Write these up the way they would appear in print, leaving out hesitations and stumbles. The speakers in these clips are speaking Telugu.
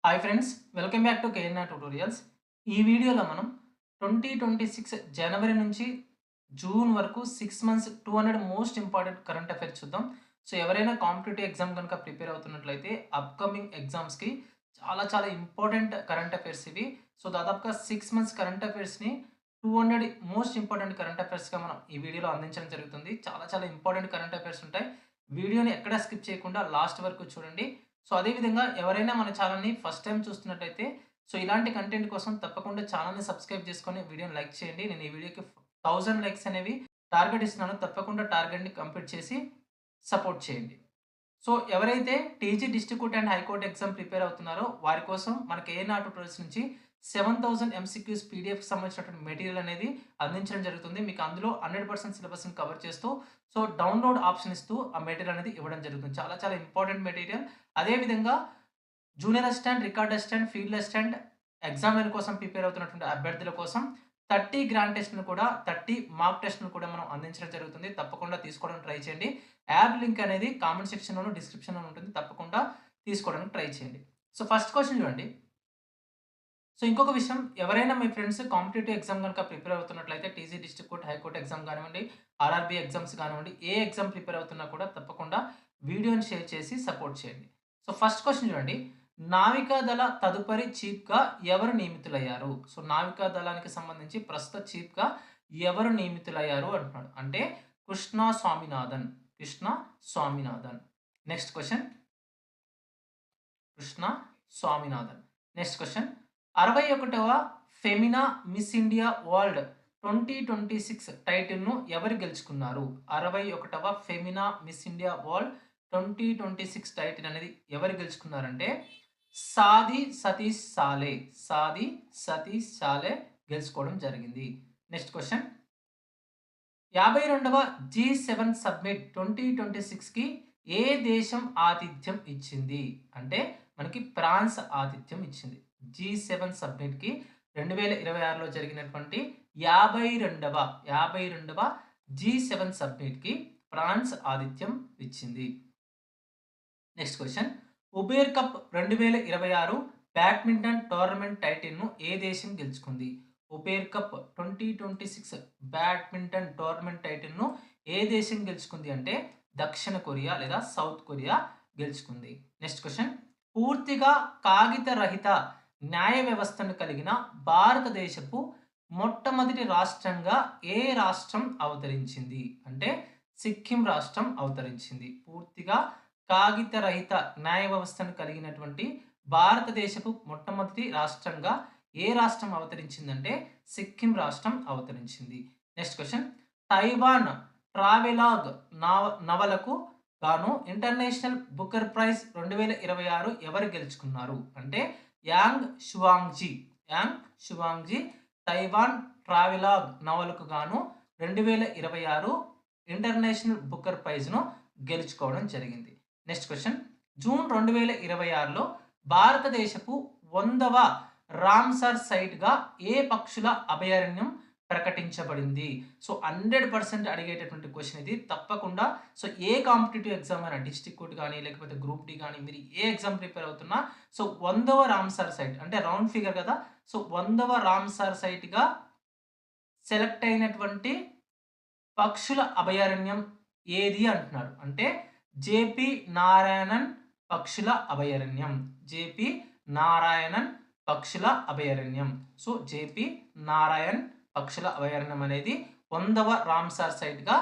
Hi friends, welcome back to KNR tutorials. ఈ వీడియోలో మనం 2026 జనవరి నుంచి జూన్ వరకు 6 months 200 most important current affairs చూద్దాం. సో ఎవరైనా కాంపిటేటివ్ ఎగ్జామ్ కనుక ప్రిపేర్ అవుతున్నట్లయితే అప్కమింగ్ ఎగ్జామ్స్‌కి చాలా చాలా ఇంపార్టెంట్ కరెంట్ అఫైర్స్ ఇవి. సో దాదాపుగా 6 మంత్స్ కరెంట్ అఫైర్స్‌ని 200 మోస్ట్ ఇంపార్టెంట్ కరెంట్ అఫైర్స్‌గా మనం ఈ వీడియోలో అందించడం జరుగుతుంది. చాలా చాలా ఇంపార్టెంట్ కరెంట్ అఫైర్స్ ఉంటాయి. వీడియోని ఎక్కడా స్కిప్ చేయకుండా లాస్ట్ వరకు చూడండి. సో, అదే విధంగా ఎవరైనా మన ఛానెల్‌ని ఫస్ట్ టైమ్ చూస్తున్నట్టయితే, సో, ఇలాంటి కంటెంట్ కోసం తప్పకుండా ఛానెల్‌ని సబ్స్క్రైబ్ చేసుకొని వీడియోని లైక్ చేయండి. నేను ఈ వీడియోకి 1000 లైక్స్ అనేవి టార్గెట్ ఇస్తున్నాను. తప్పకుండా టార్గెట్‌ని కంప్లీట్ చేసి సపోర్ట్ చేయండి. సో, ఎవరైతే TG district and high court exam prepare అవుతున్నారో వారి కోసం మన కేఎన్ఆర్ ట్యుటోరియల్స్ నుంచి 7000 ఎంసీక్యూస్ పీడీఎఫ్‌కి సంబంధించినటువంటి మెటీరియల్ అనేది అందించడం జరుగుతుంది. మీకు అందులో 100% సిలబస్‌ని కవర్ చేస్తూ, సో, డౌన్‌లోడ్ ఆప్షన్ ఇస్తూ ఆ మెటీరియల్ అనేది ఇవ్వడం జరుగుతుంది. చాలా చాలా ఇంపార్టెంట్ మెటీరియల్. అదే విధంగా junior assistant, record assistant, field assistant examiner కోసం ప్రిపేర్ అవుతున్నటువంటి అభ్యర్థుల కోసం 30 గ్రాండ్ టెస్ట్‌లను కూడా 30 మాక్ టెస్ట్‌లను కూడా మనం అందించడం జరుగుతుంది. తప్పకుండా తీసుకోవడానికి ట్రై చేయండి. యాప్ లింక్ అనేది కామెంట్ సెక్షన్‌లోను, డిస్క్రిప్షన్‌లోను ఉంటుంది. తప్పకుండా తీసుకోవడానికి ట్రై చేయండి. సో, ఫస్ట్ క్వెషన్ చూడండి. సో, ఇంకొక విషయం, ఎవరైనా మీ ఫ్రెండ్స్ కాంపిటీటివ్ ఎగ్జామ్ గనుక ప్రిపేర్ అవుతున్నట్లయితే TG district court, high court exam గానివ్వండి, ఆర్ఆర్‌బీ ఎగ్జామ్స్ గానివ్వండి, ఏ ఎగ్జామ్ ప్రిపేర్ అవుతున్నా కూడా తప్పకుండా వీడియోని షేర్ చేసి సపోర్ట్ చేయండి. సో, ఫస్ట్ క్వెషన్ చూడండి. నావికాదళ తదుపరి చీఫ్‌గా ఎవరు నియమితులయ్యారు? సో, నావికాదళానికి సంబంధించి ప్రస్తుత చీఫ్‌గా ఎవరు నియమితులయ్యారు అంటున్నాడు. అంటే Krishna Swaminathan. Krishna Swaminathan. Next question. Krishna Swaminathan. Next question. 61వ ఫెమినా మిస్ ఇండియా వరల్డ్ 2026 టైటిల్‌ను ఎవరు గెలుచుకున్నారు? 61వ Femina Miss India World 2026 title అనేది ఎవరు గెలుచుకున్నారంటే సాది సతీష్ సాలే. సాది సతీష్ సాలే గెలుచుకోవడం జరిగింది. Next question. 52వ జీ7 సబ్మిట్ 2026కి ఏ దేశం ఆతిథ్యం ఇచ్చింది? అంటే మనకి ఫ్రాన్స్ ఆతిథ్యం ఇచ్చింది. జీ7 సబ్మిట్‌కి 2026లో జరిగినటువంటి 52వ జీ7 సబ్మిట్‌కి ఫ్రాన్స్ ఆతిథ్యం ఇచ్చింది. Next question. Uber cup 2026 badminton tournament టైటిల్‌ను ఏ దేశం గెలుచుకుంది? ఉబేర్ కప్ 2026 బ్యాడ్మింటన్ టోర్నమెంట్ టైటిల్‌ను ఏ దేశం గెలుచుకుంది అంటే దక్షిణ కొరియా లేదా సౌత్ కొరియా గెలుచుకుంది. Next question. పూర్తిగా కాగిత రహిత న్యాయ వ్యవస్థను కలిగిన భారతదేశపు మొట్టమొదటి రాష్ట్రంగా ఏ రాష్ట్రం అవతరించింది? అంటే సిక్కిం రాష్ట్రం అవతరించింది. పూర్తిగా కాగిత రహిత న్యాయ వ్యవస్థను కలిగినటువంటి భారతదేశపు మొట్టమొదటి రాష్ట్రంగా ఏ రాష్ట్రం అవతరించిందంటే సిక్కిం రాష్ట్రం అవతరించింది. Next question. తైవాన్ ట్రావెలాగ్ నవలకు గాను ఇంటర్నేషనల్ బుకర్ ప్రైజ్ 2026 ఎవరు గెలుచుకున్నారు? అంటే young Shuangzi. Young Shuangzi Taiwan travelogue నవలకు గాను 2026 ఇంటర్నేషనల్ బుకర్ ప్రైజ్‌ను గెలుచుకోవడం జరిగింది. Next question. జూన్ 2026లో భారతదేశపు 100వ రామ్‌సర్ సైట్‌గా ఏ పక్షుల అభయారణ్యం ప్రకటించబడింది? సో, 100% అడిగేటటువంటి క్వెషన్ ఇది. తప్పకుండా సో, ఏ కాంపిటీటివ్ ఎగ్జామ్ అయినా డిస్ట్రిక్ట్ కోర్ట్ గాని, లేకపోతే గ్రూప్ డి గాని, మీరు ఏ ఎగ్జామ్ ప్రిపేర్ అవుతున్నా సో, 100వ రామ్‌సర్ సైట్ అంటే రౌండ్ ఫిగర్ కదా! సో, 100వ రామ్‌సర్ సైట్‌గా సెలెక్ట్ అయినటువంటి పక్షుల అభయారణ్యం ఏది అంటున్నాడు. అంటే జేపీ నారాయణన్ పక్షుల అభయారణ్యం. జేపీ నారాయణన్ పక్షుల అభయారణ్యం. సో, జేపీ నారాయణ్ పక్షుల అభయారణ్యం అనేది 100వ రామ్‌సార్ సైట్‌గా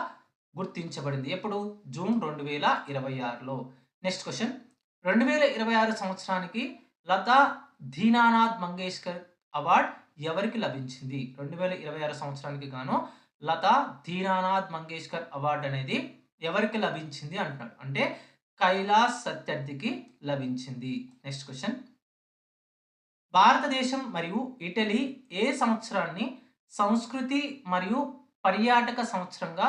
గుర్తించబడింది. ఎప్పుడు? జూన్ 2026లో. Next question. 2026 సంవత్సరానికి లతా దీనానాథ్ మంగేష్కర్ అవార్డ్ ఎవరికి లభించింది? 2026 సంవత్సరానికి గాను లతా దీనానాథ్ మంగేష్కర్ అవార్డ్ అనేది ఎవరికి లభించింది అంటున్నాడు. అంటే కైలాస్ సత్యార్థికి లభించింది. Next question. భారతదేశం మరియు ఇటలీ ఏ సంవత్సరాన్ని సంస్కృతి మరియు పర్యాటక సంవత్సరంగా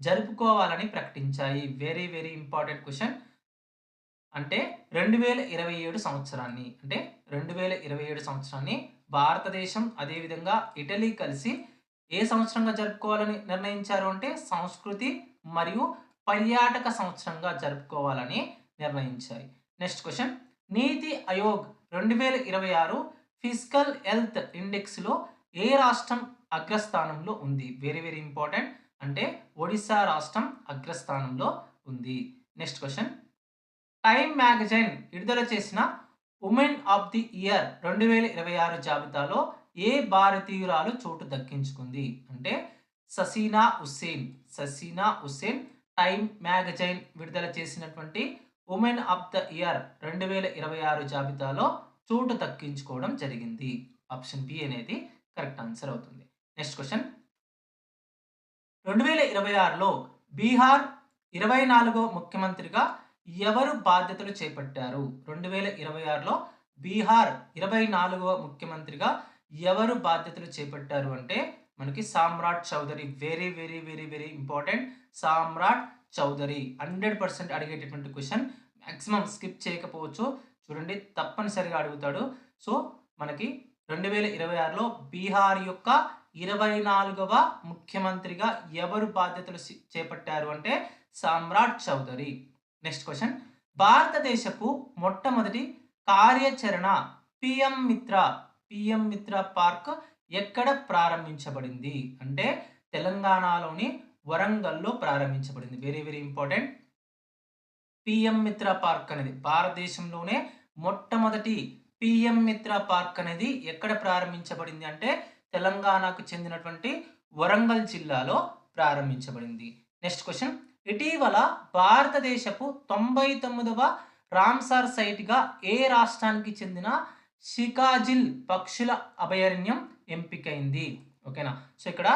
జరుపుకోవాలని ప్రకటించాయి? Very very important question. అంటే 2027 సంవత్సరాన్ని. అంటే 2027 సంవత్సరాన్ని భారతదేశం అదేవిధంగా ఇటలీ కలిసి ఏ సంవత్సరంగా జరుపుకోవాలని నిర్ణయించారు అంటే సంస్కృతి మరియు పర్యాటక సంవత్సరంగా జరుపుకోవాలని నిర్ణయించాయి. Next question. NITI Aayog 2026 physical health ఇండెక్స్లో ఏ రాష్ట్రం అగ్రస్థానంలో ఉంది? Very very important. అంటే ఒడిశా రాష్ట్రం అగ్రస్థానంలో ఉంది. నెక్స్ట్ క్వశ్చన్, టైమ్ మ్యాగజైన్ విడుదల చేసిన ఉమెన్ ఆఫ్ ది ఇయర్ 2026 జాబితాలో ఏ భారతీయురాలు చోటు దక్కించుకుంది? అంటే ససీనా హుస్సేన్ టైమ్ మ్యాగజైన్ విడుదల చేసినటువంటి ఉమెన్ ఆఫ్ ద ఇయర్ 2026 జాబితాలో చోటు దక్కించుకోవడం జరిగింది. ఆప్షన్ బి అనేది కరెక్ట్ ఆన్సర్ అవుతుంది. నెక్స్ట్ క్వశ్చన్, 2026లో బీహార్ 24వ ముఖ్యమంత్రిగా ఎవరు బాధ్యతలు చేపట్టారు? 2026లో బీహార్ 24వ ముఖ్యమంత్రిగా ఎవరు బాధ్యతలు చేపట్టారు అంటే మనకి Samrat Choudhary. Very very very very important. Samrat Choudhary 100% అడిగేటటువంటి క్వశ్చన్. మ్యాక్సిమం స్కిప్ చేయకపోవచ్చు. చూడండి, తప్పనిసరిగా అడుగుతాడు. సో మనకి 2026లో బీహార్ యొక్క 24వ ముఖ్యమంత్రిగా ఎవరు బాధ్యతలు చేపట్టారు అంటే సామ్రాట్ చౌదరి. నెక్స్ట్ క్వశ్చన్, భారతదేశపు మొట్టమొదటి కార్యాచరణ పిఎం మిత్ర పార్క్ ఎక్కడ ప్రారంభించబడింది? అంటే తెలంగాణలోని వరంగల్లో ప్రారంభించబడింది. Very very important. పిఎం మిత్ర పార్క్ అనేది భారతదేశంలోనే మొట్టమొదటి పిఎం మిత్ర పార్క్ అనేది ఎక్కడ ప్రారంభించబడింది అంటే తెలంగాణకు చెందినటువంటి వరంగల్ జిల్లాలో ప్రారంభించబడింది. నెక్స్ట్ క్వశ్చన్, ఇటీవల భారతదేశపు 99వ రామ్సార్ సైట్గా ఏ రాష్ట్రానికి చెందిన షికాజిల్ పక్షుల అభయారణ్యం ఎంపికైంది? ఓకేనా. సో ఇక్కడ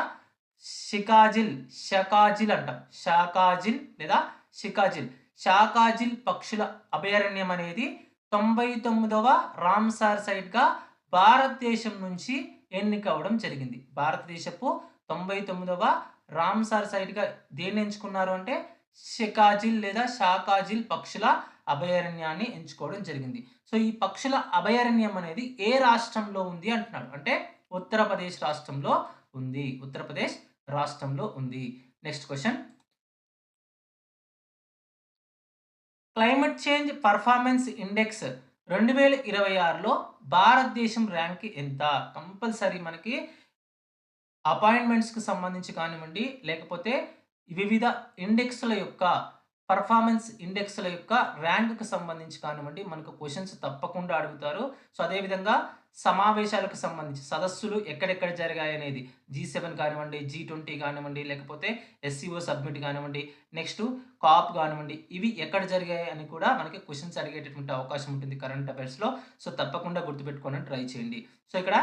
షకాజిల్ అంటాం. షాకాజిల్ లేదా షాకాజిల్ పక్షుల అభయారణ్యం అనేది 99వ రామ్సార్ సైట్గా భారతదేశం నుంచి ఎన్నికవడం జరిగింది. భారతదేశపు 99వ రామ్సార్ సైట్గా దేన్ని ఎంచుకున్నారు అంటే షకాజిల్ లేదా షాకాజిల్ పక్షుల అభయారణ్యాన్ని ఎంచుకోవడం జరిగింది. సో ఈ పక్షుల అభయారణ్యం అనేది ఏ రాష్ట్రంలో ఉంది అంటున్నాడు అంటే ఉత్తరప్రదేశ్ రాష్ట్రంలో ఉంది. Next question, climate change performance index 2026లో భారతదేశం ర్యాంక్ ఎంత? కంపల్సరీ మనకి అపాయింట్మెంట్స్కి సంబంధించి కానివ్వండి, లేకపోతే వివిధ ఇండెక్స్ల యొక్క పర్ఫార్మెన్స్ ఇండెక్స్ల యొక్క ర్యాంక్కి సంబంధించి కానివ్వండి మనకు క్వశ్చన్స్ తప్పకుండా అడుగుతారు. సో అదేవిధంగా సమావేశాలకు సంబంధించి సదస్సులు ఎక్కడెక్కడ జరిగాయి అనేది G7 కానివ్వండి, G20 కానివ్వండి, లేకపోతే SCO సబ్మిట్ కానివ్వండి, నెక్స్ట్ కాప్ కానివ్వండి, ఇవి ఎక్కడ జరిగాయి అని కూడా మనకి క్వశ్చన్స్ అడిగేటటువంటి అవకాశం ఉంటుంది కరెంట్ అఫైర్స్లో. సో తప్పకుండా గుర్తుపెట్టుకోవడానికి ట్రై చేయండి. సో ఇక్కడ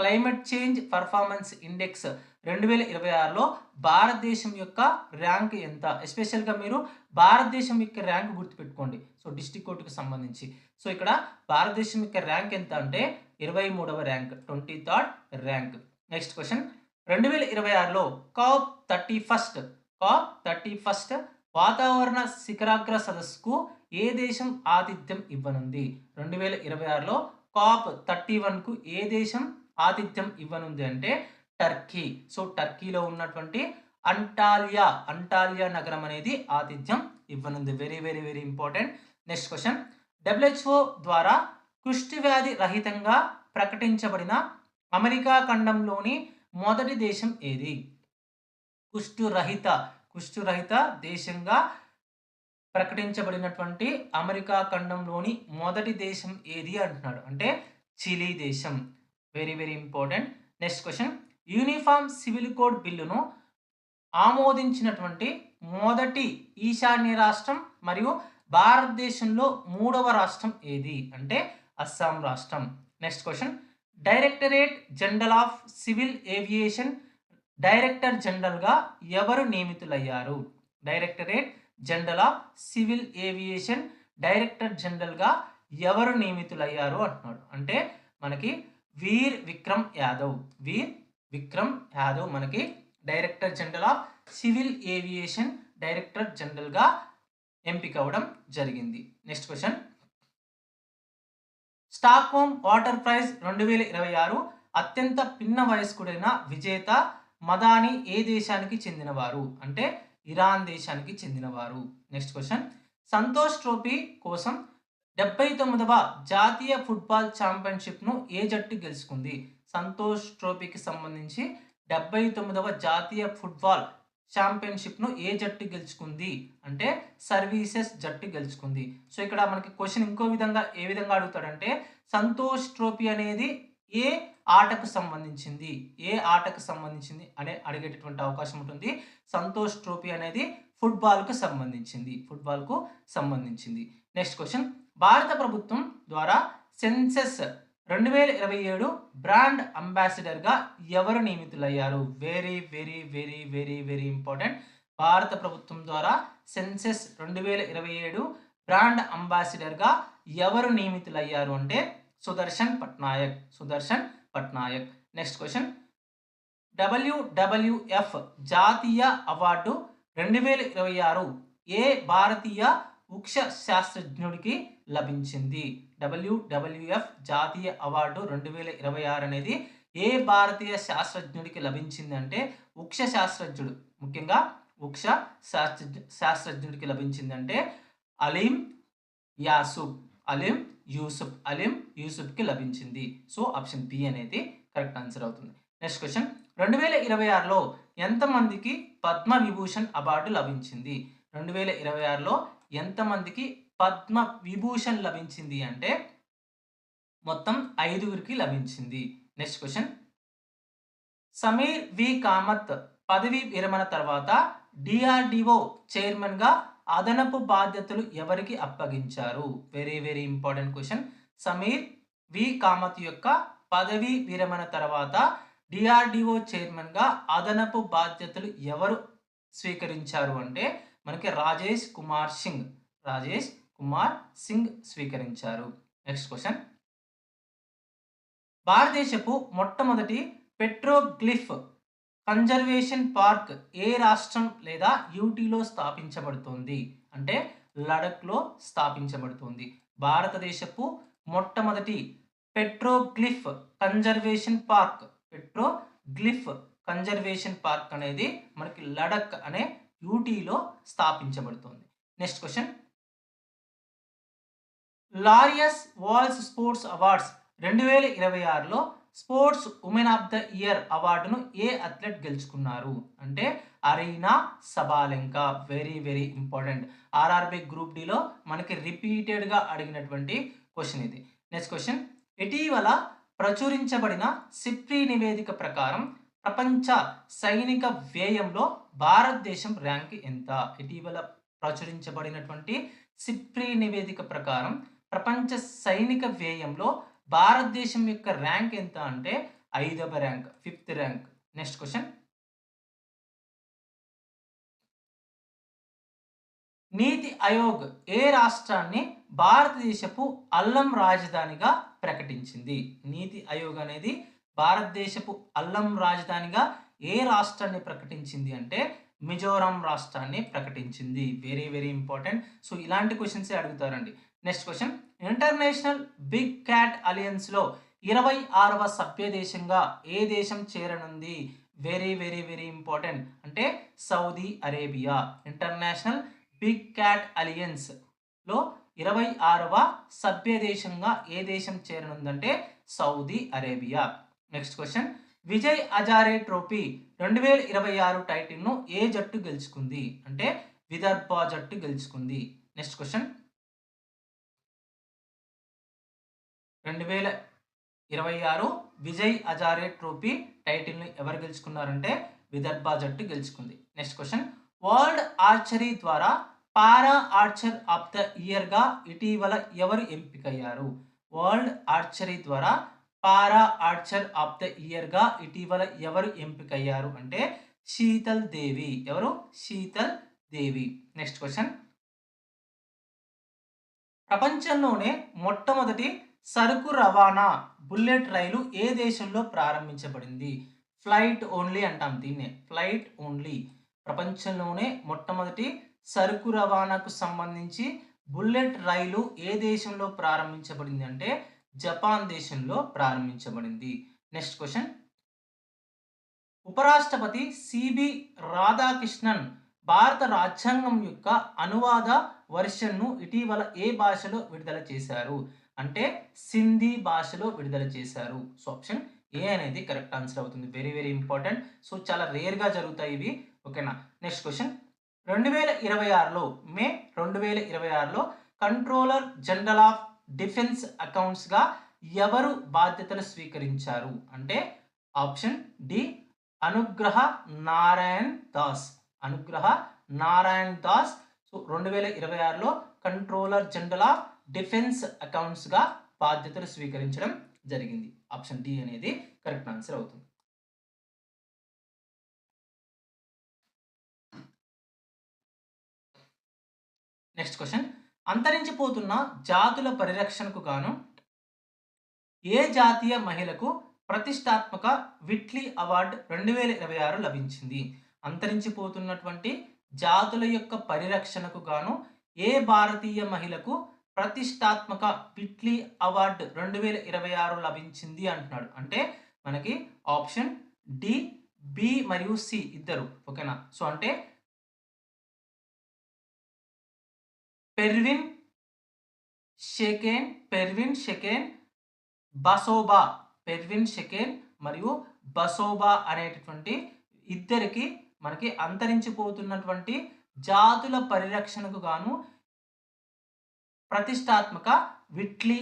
క్లైమేట్ చేంజ్ పర్ఫార్మెన్స్ ఇండెక్స్ 2026లో భారతదేశం యొక్క ర్యాంక్ ఎంత? ఎస్పెషల్గా మీరు భారతదేశం యొక్క ర్యాంక్ గుర్తుపెట్టుకోండి. సో డిస్ట్రిక్ట్ కోర్టుకు సంబంధించి. సో ఇక్కడ భారతదేశం యొక్క ర్యాంక్ ఎంత అంటే 23వ rank, 23rd rank. Next question, 2026లో COP 31 వాతావరణ శిఖరాగ్ర సదస్సుకు ఏ దేశం ఆతిథ్యం ఇవ్వనుంది? 2026లో COP 31కు ఏ దేశం ఆతిథ్యం ఇవ్వనుంది అంటే టర్కీ. సో టర్కీలో ఉన్నటువంటి అంటాలియా నగరం అనేది ఆతిథ్యం ఇవ్వనుంది. Very very very important. Next question, WHO ద్వారా కుష్టి వ్యాధి రహితంగా ప్రకటించబడిన అమెరికా ఖండంలోని మొదటి దేశం ఏది? కుష్ఠురహిత దేశంగా ప్రకటించబడినటువంటి అమెరికా ఖండంలోని మొదటి దేశం ఏది అంటున్నాడు అంటే చిలీ దేశం. Very very important. Next question, uniform civil code బిల్లును ఆమోదించినటువంటి మొదటి ఈశాన్య రాష్ట్రం మరియు భారతదేశంలో 3వ రాష్ట్రం ఏది అంటే అస్సాం రాష్ట్రం. Next question, directorate general of civil aviation director జనరల్గా ఎవరు నియమితులయ్యారు? Directorate general of civil aviation director జనరల్గా ఎవరు నియమితులయ్యారు అంటున్నాడు అంటే మనకి వీర్ విక్రమ్ యాదవ్ మనకి director general of civil aviation director జనరల్గా ఎంపిక అవ్వడం జరిగింది. Next question, Stockholm water prize 2026 అత్యంత పిన్న వయస్కుడైన విజేత మదాని ఏ దేశానికి చెందినవారు అంటే ఇరాన్ దేశానికి చెందినవారు. నెక్స్ట్ క్వశ్చన్, సంతోష్ ట్రోఫీ కోసం 79వ జాతీయ ఫుట్బాల్ ఛాంపియన్షిప్ను ఏ జట్టు గెలుచుకుంది? సంతోష్ ట్రోఫీకి సంబంధించి 79వ జాతీయ ఫుట్బాల్ ఛాంపియన్షిప్ను ఏ జట్టు గెలుచుకుంది అంటే సర్వీసెస్ జట్టు గెలుచుకుంది. సో ఇక్కడ మనకి క్వశ్చన్ ఇంకో విధంగా ఏ విధంగా అడుగుతాడంటే సంతోష్ ట్రోఫీ అనేది ఏ ఆటకు సంబంధించింది, ఏ ఆటకు సంబంధించింది అనే అడిగేటటువంటి అవకాశం ఉంటుంది. సంతోష్ ట్రోఫీ అనేది ఫుట్బాల్కు సంబంధించింది, ఫుట్బాల్కు సంబంధించింది. నెక్స్ట్ క్వశ్చన్, భారత ప్రభుత్వం ద్వారా సెన్సెస్ 2027 బ్రాండ్ అంబాసిడర్గా ఎవరు నియమితులయ్యారు? Very very very very very important. భారత ప్రభుత్వం ద్వారా సెన్సెస్ 2027 బ్రాండ్ అంబాసిడర్గా ఎవరు నియమితులయ్యారు అంటే Sudarshan Patnaik, Sudarshan Patnaik. Next question, WWF జాతీయ అవార్డు 2026 ఏ భారతీయ వృక్ష శాస్త్రజ్ఞుడికి లభించింది? WWF జాతీయ అవార్డు 2026 అనేది ఏ భారతీయ శాస్త్రజ్ఞుడికి లభించింది అంటే వృక్ష శాస్త్రజ్ఞుడు, ముఖ్యంగా వృక్ష శాస్త్రజ్ఞుడికి లభించింది అంటే అలీం యాసూబ్, అలీం యూసుఫ్కి లభించింది. సో ఆప్షన్ బి అనేది కరెక్ట్ ఆన్సర్ అవుతుంది. నెక్స్ట్ క్వశ్చన్, 2026లో ఎంతమందికి పద్మ విభూషణ్ అవార్డు లభించింది? 2026లో ఎంతమందికి పద్మ విభూషణ్ లభించింది అంటే మొత్తం 5గురికి లభించింది. Next question, Sameer V Kamat పదవి విరమణ తర్వాత DRDO చైర్మన్గా అదనపు బాధ్యతలు ఎవరికి అప్పగించారు? Very very important question. Sameer V Kamat యొక్క పదవి విరమణ తర్వాత DRDO చైర్మన్గా అదనపు బాధ్యతలు ఎవరు స్వీకరించారు అంటే మనకి రాజేష్ కుమార్ సింగ్ స్వీకరించారు. నెక్స్ట్ క్వశ్చన్, భారతదేశపు మొట్టమొదటి పెట్రోగ్లిఫ్ కన్జర్వేషన్ పార్క్ ఏ రాష్ట్రం లేదా యూటీలో స్థాపించబడుతుంది అంటే లడఖ్లో స్థాపించబడుతుంది. భారతదేశపు మొట్టమొదటి పెట్రోగ్లిఫ్ కన్జర్వేషన్ పార్క్ అనేది మనకి లడఖ్ అనే యూటీలో స్థాపించబడుతుంది. Next question, Laureus world sports awards 2026లో sports women of the year అవార్డును ఏ అథ్లెట్ గెలుచుకున్నారు అంటే Aryna Sabalenka. Very very important. RRB group డిలో మనకి రిపీటెడ్గా అడిగినటువంటి క్వశ్చన్ ఇది. నెక్స్ట్ క్వశ్చన్, ఇటీవల ప్రచురించబడిన సిప్రీ నివేదిక ప్రకారం ప్రపంచ సైనిక వ్యయంలో భారతదేశం ర్యాంక్ ఎంత? ఇటీవల ప్రచురించబడినటువంటి సిప్రీ నివేదిక ప్రకారం ప్రపంచ సైనిక వ్యయంలో భారతదేశం యొక్క ర్యాంక్ ఎంత అంటే 5వ rank, 5th rank. Next question, నీతి ఆయోగ్ ఏ రాష్ట్రాన్ని భారతదేశపు అల్లం రాజధానిగా ప్రకటించింది? నీతి ఆయోగ్ అనేది భారతదేశపు అల్లం రాజధానిగా ఏ రాష్ట్రాన్ని ప్రకటించింది అంటే మిజోరాం రాష్ట్రాన్ని ప్రకటించింది. Very very important. సో ఇలాంటి క్వశ్చన్సే అడుగుతారండి. Next question, international big cat అలయన్స్లో 26వ సభ్య దేశంగా ఏ దేశం చేరనుంది? వెరీ వెరీ వెరీ ఇంపార్టెంట్ అంటే Saudi Arabia. International big cat అలియన్స్లో 26వ సభ్య దేశంగా ఏ దేశం చేరనుందంటే Saudi Arabia. Next question, Vijay Hazare trophy 2026 టైటిల్ను ఏ జట్టు గెలుచుకుంది అంటే విదర్భ జట్టు గెలుచుకుంది. Next question, 2026 Vijay Hazare trophy టైటిల్ని ఎవరు గెలుచుకున్నారంటే విదర్భ జట్టు గెలుచుకుంది. నెక్స్ట్ క్వశ్చన్, వరల్డ్ ఆర్చరీ ద్వారా పారా ఆర్చర్ ఆఫ్ ద ఇయర్గా ఇటీవల ఎవరు ఎంపికయ్యారు? వరల్డ్ ఆర్చరీ ద్వారా పారా ఆర్చర్ ఆఫ్ ద ఇయర్గా ఇటీవల ఎవరు ఎంపికయ్యారు అంటే శీతల్ దేవి. ఎవరు? శీతల్ దేవి. నెక్స్ట్ క్వశ్చన్, ప్రపంచంలోనే మొట్టమొదటి సరుకు రవాణా బుల్లెట్ రైలు ఏ దేశంలో ప్రారంభించబడింది? ఫ్లైట్ ఓన్లీ అంటాం దీన్నే, ఫ్లైట్ ఓన్లీ. ప్రపంచంలోనే మొట్టమొదటి సరుకు రవాణాకు సంబంధించి బుల్లెట్ రైలు ఏ దేశంలో ప్రారంభించబడింది అంటే జపాన్ దేశంలో ప్రారంభించబడింది. నెక్స్ట్ క్వశ్చన్, ఉపరాష్ట్రపతి సిబి రాధాకృష్ణన్ భారత రాజ్యాంగం యొక్క అనువాద వర్షన్ను ఇటీవల ఏ భాషలో విడుదల చేశారు అంటే సింధీ భాషలో విడుదల చేశారు. సో ఆప్షన్ ఏ అనేది కరెక్ట్ ఆన్సర్ అవుతుంది. Very very important. సో చాలా రేర్గా జరుగుతాయి ఇవి. ఓకేనా. నెక్స్ట్ క్వశ్చన్ 2026లో మే 2026లో కంట్రోలర్ జనరల్ ఆఫ్ డిఫెన్స్ అకౌంట్స్గా ఎవరు బాధ్యతలు స్వీకరించారు అంటే ఆప్షన్ డి అనుగ్రహ నారాయణ్ దాస్. అనుగ్రహ నారాయణ్ దాస్. సో 2026లో కంట్రోలర్ జనరల్ ఆఫ్ డిఫెన్స్ అకౌంట్స్గా బాధ్యతలు స్వీకరించడం జరిగింది. ఆప్షన్ డి అనేది కరెక్ట్ ఆన్సర్ అవుతుంది. నెక్స్ట్ క్వశ్చన్ అంతరించిపోతున్న జాతుల పరిరక్షణకు గాను ఏ జాతీయ మహిళకు ప్రతిష్టాత్మక విట్లీ అవార్డు 2026 లభించింది? అంతరించిపోతున్నటువంటి జాతుల యొక్క పరిరక్షణకు గాను ఏ భారతీయ మహిళకు ప్రతిష్టాత్మక విట్లీ అవార్డు 2026 లభించింది అంటున్నాడు. అంటే మనకి ఆప్షన్ డి, బి మరియు సి ఇద్దరు. ఓకేనా. సో అంటే పెర్విన్ షెకెన్ బసోబా. పెర్విన్ షెకెన్ మరియు బసోబా అనేటటువంటి ఇద్దరికి మనకి అంతరించిపోతున్నటువంటి జాతుల పరిరక్షణకు గాను ప్రతిష్టాత్మక విట్లీ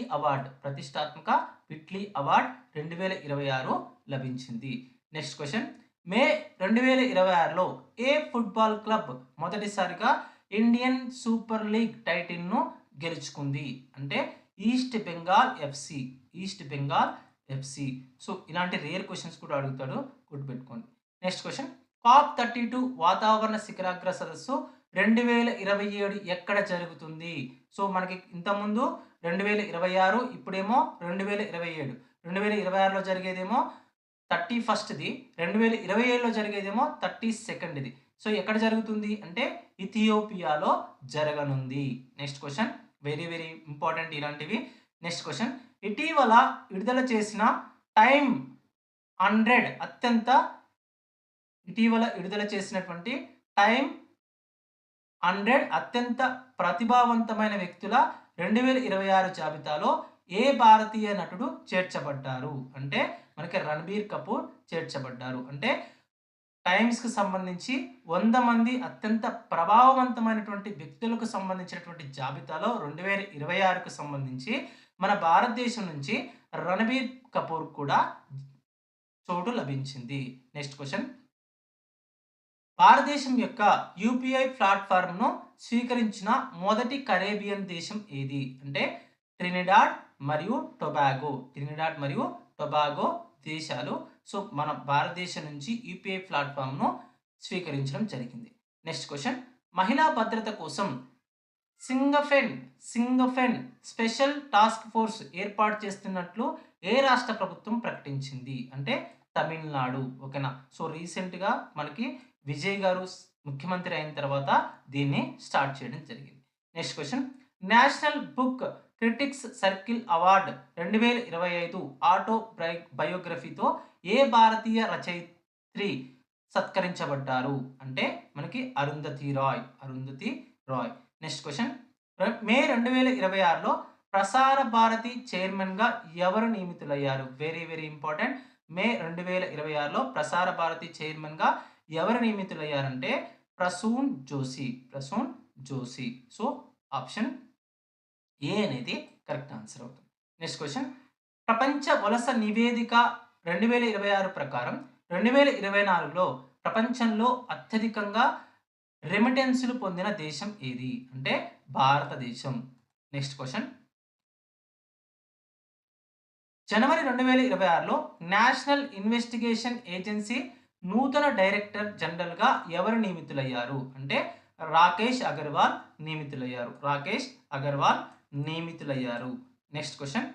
అవార్డ్ 2026 లభించింది. నెక్స్ట్ క్వశ్చన్ మే 2026లో ఏ ఫుట్బాల్ క్లబ్ మొదటిసారిగా ఇండియన్ సూపర్ లీగ్ టైటిల్ను గెలుచుకుంది అంటే ఈస్ట్ బెంగాల్ ఎఫ్సి. సో ఇలాంటి రేర్ క్వశ్చన్స్ కూడా అడుగుతాడు, గుర్తుపెట్టుకోండి. నెక్స్ట్ క్వశ్చన్ COP32 వాతావరణ శిఖరాగ్ర సదస్సు 2027 ఎక్కడ జరుగుతుంది? సో మనకి ఇంతకుముందు 2026, ఇప్పుడేమో 2027. 2026లో జరిగేదేమో 31ది, 2027లో జరిగేదేమో 32ది. సో ఎక్కడ జరుగుతుంది అంటే ఇథియోపియాలో జరగనుంది. Next question very very important ఇలాంటివి. నెక్స్ట్ క్వశ్చన్ ఇటీవల విడుదల చేసిన టైమ్ 100 ఇటీవల విడుదల చేసినటువంటి టైమ్ 100 అత్యంత ప్రతిభావంతమైన వ్యక్తుల 2026 జాబితాలో ఏ భారతీయ నటుడు చేర్చబడ్డారు అంటే మనకి రణబీర్ కపూర్ చేర్చబడ్డారు. అంటే టైమ్స్కి సంబంధించి 100 మంది అత్యంత ప్రభావవంతమైనటువంటి వ్యక్తులకు సంబంధించినటువంటి జాబితాలో 2026కు సంబంధించి మన భారతదేశం నుంచి రణబీర్ కపూర్ కూడా చోటు లభించింది. నెక్స్ట్ క్వశ్చన్ భారతదేశం యొక్క యూపీఐ ప్లాట్ఫామ్ను స్వీకరించిన మొదటి కరేబియన్ దేశం ఏది అంటే ట్రినిడాడ్ మరియు టొబాగో దేశాలు. సో మన భారతదేశం నుంచి యూపీఐ ప్లాట్ఫామ్ను స్వీకరించడం జరిగింది. నెక్స్ట్ క్వశ్చన్ మహిళా భద్రత కోసం సింగఫెన్ స్పెషల్ టాస్క్ ఫోర్స్ ఏర్పాటు చేస్తున్నట్లు ఏ రాష్ట్ర ప్రభుత్వం ప్రకటించింది అంటే తమిళనాడు. ఓకేనా. సో రీసెంట్గా మనకి విజయ్ గారు ముఖ్యమంత్రి అయిన తర్వాత దీన్ని స్టార్ట్ చేయడం జరిగింది. Next question national book critics circle award 2025 auto బయోగ్రఫీతో ఏ భారతీయ రచయిత్రి సత్కరించబడ్డారు అంటే మనకి Arundhati Roy. Next question May 2026లో ప్రసార భారతి చైర్మన్గా ఎవరు నియమితులయ్యారు? Very very important. మే 2026లో ప్రసార భారతి చైర్మన్గా ఎవరు నియమితులయ్యారంటే Prasoon Joshi. So option A అనేది కరెక్ట్ ఆన్సర్ అవుతుంది. నెక్స్ట్ క్వశ్చన్ ప్రపంచ వలస నివేదిక 2026 ప్రకారం 2024లో ప్రపంచంలో అత్యధికంగా రెమిటెన్స్లు పొందిన దేశం ఏది అంటే భారతదేశం. నెక్స్ట్ క్వశ్చన్ జనవరి 2026లో నేషనల్ ఇన్వెస్టిగేషన్ ఏజెన్సీ నూతన డైరెక్టర్ జనరల్గా ఎవరు నియమితులయ్యారు అంటే రాకేష్ అగర్వాల్ నియమితులయ్యారు. నెక్స్ట్ క్వశ్చన్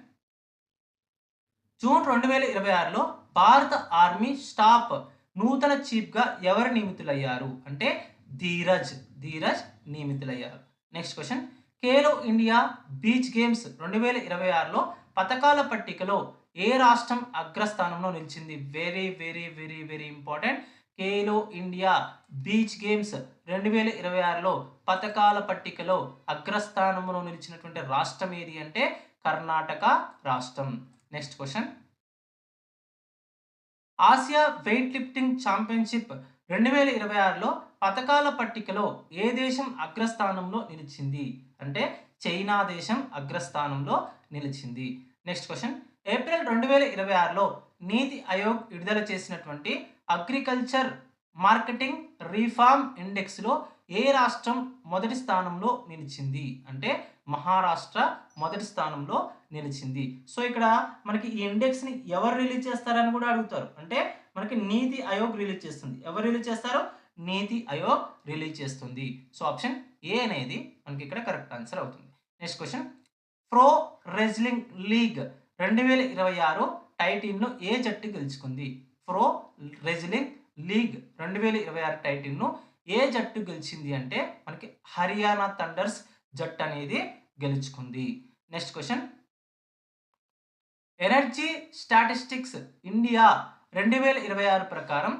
జూన్ 2026లో భారత ఆర్మీ స్టాఫ్ నూతన చీఫ్గా ఎవరు నియమితులయ్యారు అంటే ధీరజ్ నియమితులయ్యారు. Next question Khelo India beach games 2026లో పథకాల పట్టికలో ఏ రాష్ట్రం అగ్రస్థానంలో నిలిచింది? Very very very very important. Khelo India beach games 2026లో పథకాల పట్టికలో అగ్రస్థానంలో నిలిచినటువంటి రాష్ట్రం ఏది అంటే కర్ణాటక రాష్ట్రం. Next question, Asia weightlifting championship 2026లో పథకాల పట్టికలో ఏ దేశం అగ్రస్థానంలో నిలిచింది అంటే చైనా దేశం అగ్రస్థానంలో నిలిచింది. నెక్స్ట్ క్వశ్చన్, ఏప్రిల్ 2026లో నీతి ఆయోగ్ విడుదల చేసినటువంటి అగ్రికల్చర్ మార్కెటింగ్ రీఫార్మ్ ఇండెక్స్లో ఏ రాష్ట్రం మొదటి స్థానంలో నిలిచింది అంటే మహారాష్ట్ర మొదటి స్థానంలో నిలిచింది. సో ఇక్కడ మనకి ఈ ఇండెక్స్ని ఎవరు రిలీజ్ చేస్తారని కూడా అడుగుతారు. అంటే మనకి నీతి ఆయోగ్ రిలీజ్ చేస్తుంది. ఎవరు రిలీజ్ చేస్తారు? నీతి ఆయోగ్ రిలీజ్ చేస్తుంది. సో ఆప్షన్ ఏ అనేది మనకి ఇక్కడ కరెక్ట్ ఆన్సర్ అవుతుంది. Next question, pro wrestling league 2026 టైటిల్ను ఏ జట్టు గెలుచుకుంది? ప్రో రెజ్లింగ్ లీగ్ 2026 టైటిల్ను ఏ జట్టు గెలిచింది అంటే మనకి హర్యానా థండర్స్ జట్టు అనేది గెలుచుకుంది. Next question, energy statistics India 2026 ప్రకారం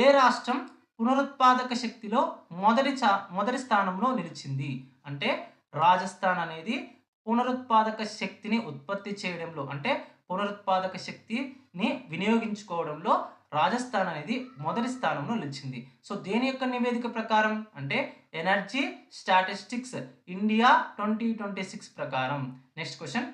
ఏ రాష్ట్రం పునరుత్పాదక శక్తిలో మొదటి స్థానంలో నిలిచింది అంటే రాజస్థాన్ అనేది పునరుత్పాదక శక్తిని ఉత్పత్తి చేయడంలో అంటే పునరుత్పాదక శక్తిని వినియోగించుకోవడంలో రాజస్థాన్ అనేది మొదటి స్థానంలో నిలిచింది. సో దేని యొక్క నివేదిక ప్రకారం అంటే ఎనర్జీ స్టాటిస్టిక్స్ ఇండియా 2026 ప్రకారం. నెక్స్ట్ క్వశ్చన్,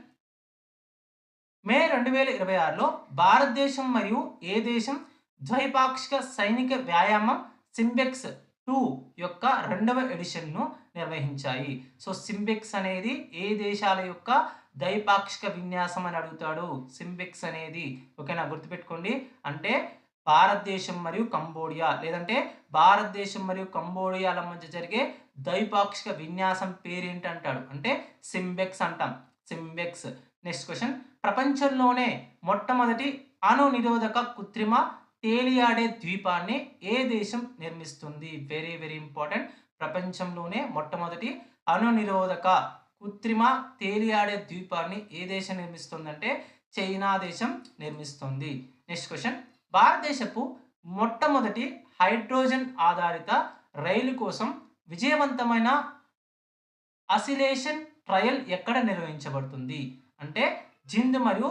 మే 2026లో భారతదేశం మరియు ఏ దేశం ద్వైపాక్షిక సైనిక వ్యాయామం సింబెక్స్ 2 యొక్క 2వ ఎడిషన్ను నిర్వహించాయి. సో సింబెక్స్ అనేది ఏ దేశాల యొక్క ద్వైపాక్షిక విన్యాసం అని అడుగుతాడు. సింబెక్స్ అనేది ఓకేనా, గుర్తుపెట్టుకోండి. అంటే భారతదేశం మరియు కంబోడియా లేదంటే భారతదేశం మరియు కంబోడియాల మధ్య జరిగే ద్వైపాక్షిక విన్యాసం పేరేంటి అంటాడు అంటే సింబెక్స్ అంటాం, సింబెక్స్. నెక్స్ట్ క్వశ్చన్, ప్రపంచంలోనే మొట్టమొదటి అణు నిరోధక కృత్రిమ తేలియాడే ద్వీపాన్ని ఏ దేశం నిర్మిస్తుంది? Very very important. ప్రపంచంలోనే మొట్టమొదటి అణు నిరోధక కృత్రిమ తేలియాడే ద్వీపాన్ని ఏ దేశం నిర్మిస్తుందంటే చైనా దేశం నిర్మిస్తుంది. నెక్స్ట్ క్వశ్చన్, భారతదేశపు మొట్టమొదటి హైడ్రోజన్ ఆధారిత రైలు కోసం విజయవంతమైన అసిలేషన్ ట్రయల్ ఎక్కడ నిర్వహించబడుతుంది అంటే జింద్ మరియు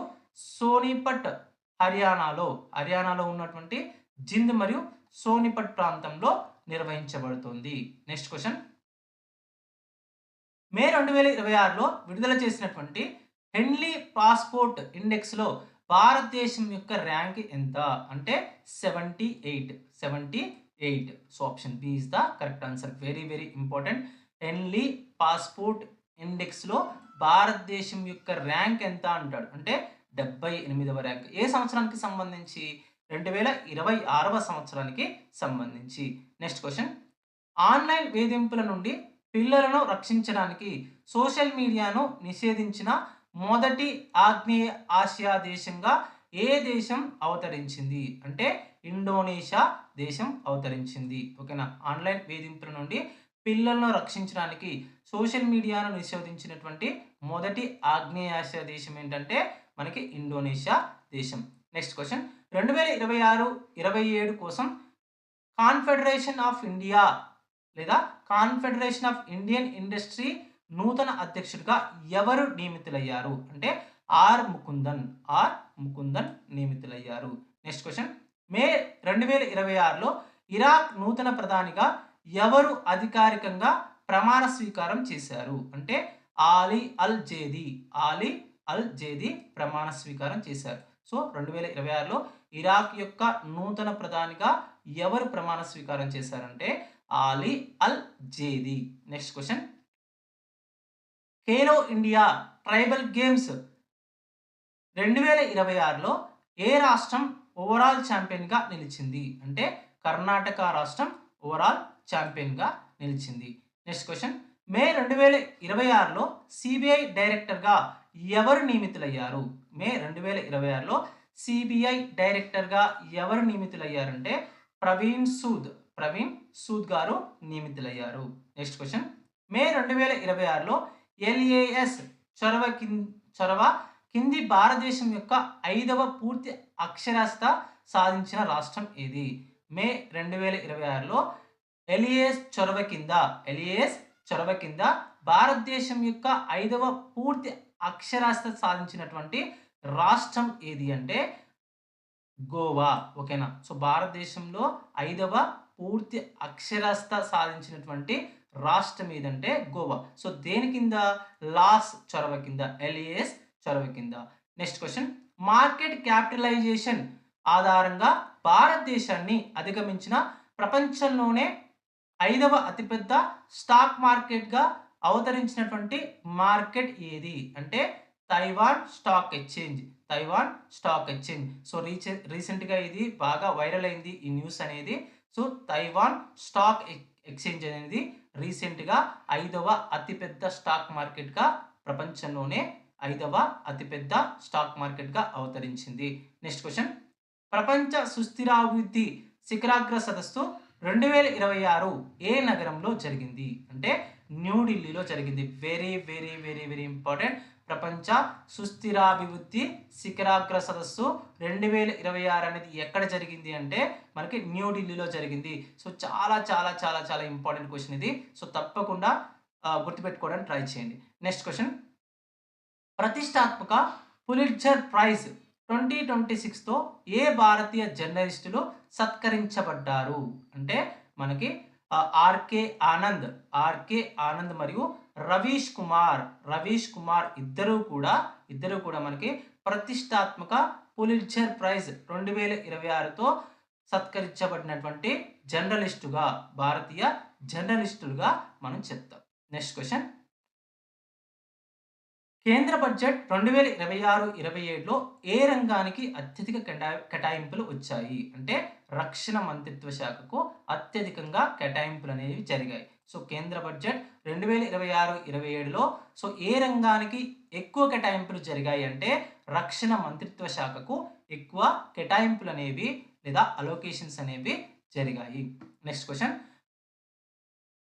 సోనిపట్ హర్యానాలో ఉన్నటువంటి జింద్ మరియు సోనిపట్ ప్రాంతంలో నిర్వహించబడుతుంది. నెక్స్ట్ క్వశ్చన్, మే 2026లో విడుదల చేసినటువంటి హెన్లీ పాస్పోర్ట్ ఇండెక్స్లో భారతదేశం యొక్క ర్యాంక్ ఎంత అంటే 78. So option B is the correct answer. Very very important. Henley passport ఇండెక్స్లో భారతదేశం యొక్క ర్యాంక్ ఎంత అంటాడు అంటే 78వ ర్యాంక్. ఏ సంవత్సరానికి సంబంధించి? 2026వ సంవత్సరానికి సంబంధించి. నెక్స్ట్ క్వశ్చన్, ఆన్లైన్ వేధింపుల నుండి పిల్లలను రక్షించడానికి సోషల్ మీడియాను నిషేధించిన మొదటి ఆగ్నేయ ఆసియా దేశంగా ఏ దేశం అవతరించింది అంటే ఇండోనేషియా దేశం అవతరించింది. ఓకేనా, ఆన్లైన్ వేధింపుల నుండి పిల్లలను రక్షించడానికి సోషల్ మీడియాను నిషేధించినటువంటి మొదటి ఆగ్నేయాసియా దేశం ఏంటంటే మనకి ఇండోనేషియా దేశం. నెక్స్ట్ క్వశ్చన్, 2026-27 కోసం కాన్ఫెడరేషన్ ఆఫ్ ఇండియా లేదా కాన్ఫెడరేషన్ ఆఫ్ ఇండియన్ ఇండస్ట్రీ నూతన అధ్యక్షుడిగా ఎవరు నియమితులయ్యారు అంటే ఆర్ ముకుందన్ నియమితులయ్యారు. నెక్స్ట్ క్వశ్చన్, మే 2026లో ఇరాక్ నూతన ప్రధానిగా ఎవరు అధికారికంగా ప్రమాణ స్వీకారం చేశారు అంటే ఆలీ అల్ జేదీ ప్రమాణ స్వీకారం చేశారు. సో 2026లో ఇరాక్ యొక్క నూతన ప్రధానిగా ఎవరు ప్రమాణ స్వీకారం చేశారంటే Ali Al Zaidi. Next question, Khelo India tribal games 2026లో ఏ రాష్ట్రం ఓవరాల్ ఛాంపియన్గా నిలిచింది అంటే కర్ణాటక రాష్ట్రం ఓవరాల్ ఛాంపియన్గా నిలిచింది. నెక్స్ట్ క్వశ్చన్, మే 2026లో సిబిఐ డైరెక్టర్గా ఎవరు నియమితులయ్యారు? మే 2026లో సిబిఐ డైరెక్టర్గా ఎవరు నియమితులయ్యారంటే ప్రవీణ్ సూద్ గారు నియమితులయ్యారు. నెక్స్ట్ క్వశ్చన్, మే 2026లో ఎల్ఏఎస్ చొరవ కింది భారతదేశం యొక్క 5వ పూర్తి అక్షరాస్యత సాధించిన రాష్ట్రం ఏది? మే 2026లో ఎలియస్ చొరవ కింద భారతదేశం యొక్క 5వ పూర్తి అక్షరాస్యత సాధించినటువంటి రాష్ట్రం ఏది అంటే గోవా. ఓకేనా. సో భారతదేశంలో 5వ పూర్తి అక్షరాస్యత సాధించినటువంటి రాష్ట్రం ఏదంటే గోవా. సో దేని కింద? లాస్ చొరవ కింద, ఎలియస్ చొరవ కింద. నెక్స్ట్ క్వశ్చన్, మార్కెట్ క్యాపిటలైజేషన్ ఆధారంగా భారతదేశాన్ని అధిగమించిన ప్రపంచంలోనే 5వ అతిపెద్ద స్టాక్ మార్కెట్గా అవతరించినటువంటి మార్కెట్ ఏది అంటే తైవాన్ స్టాక్ ఎక్స్చేంజ్. సో రీసెంట్గా ఇది బాగా వైరల్ అయింది ఈ న్యూస్ అనేది. సో తైవాన్ స్టాక్ ఎక్స్చేంజ్ అనేది రీసెంట్గా 5వ అతిపెద్ద స్టాక్ మార్కెట్గా, ప్రపంచంలోనే 5వ అతిపెద్ద స్టాక్ మార్కెట్గా అవతరించింది. నెక్స్ట్ క్వశ్చన్, ప్రపంచ సుస్థిరాభివృద్ధి శిఖరాగ్ర సదస్సు 2026 ఏ నగరంలో జరిగింది అంటే న్యూఢిల్లీలో జరిగింది. Very very very very important. ప్రపంచ సుస్థిరాభివృద్ధి శిఖరాగ్ర సదస్సు 2026 అనేది ఎక్కడ జరిగింది అంటే మనకి న్యూఢిల్లీలో జరిగింది. సో చాలా చాలా చాలా చాలా ఇంపార్టెంట్ క్వశ్చన్ ఇది. సో తప్పకుండా గుర్తుపెట్టుకోవడానికి ట్రై చేయండి. నెక్స్ట్ క్వశ్చన్, ప్రతిష్టాత్మక పులిట్జర్ ప్రైజ్ 2026తో ఏ భారతీయ జర్నలిస్టులు సత్కరించబడ్డారు అంటే మనకి ఆర్కే ఆనంద్ మరియు రవీష్ కుమార్ ఇద్దరు కూడా మనకి ప్రతిష్టాత్మక పులిట్జర్ ప్రైజ్ 2026తో సత్కరించబడినటువంటి భారతీయ జర్నలిస్టులుగా మనం చెప్తాం. నెక్స్ట్ క్వశ్చన్, కేంద్ర బడ్జెట్ 2026-27లో ఏ రంగానికి అత్యధిక కేటాయింపులు వచ్చాయి అంటే రక్షణ మంత్రిత్వ శాఖకు అత్యధికంగా కేటాయింపులు అనేవి జరిగాయి. సో కేంద్ర బడ్జెట్ 2026-27లో సో ఏ రంగానికి ఎక్కువ కేటాయింపులు జరిగాయి అంటే రక్షణ మంత్రిత్వ శాఖకు ఎక్కువ కేటాయింపులు అనేవి లేదా అలోకేషన్స్ అనేవి జరిగాయి. నెక్స్ట్ క్వశ్చన్,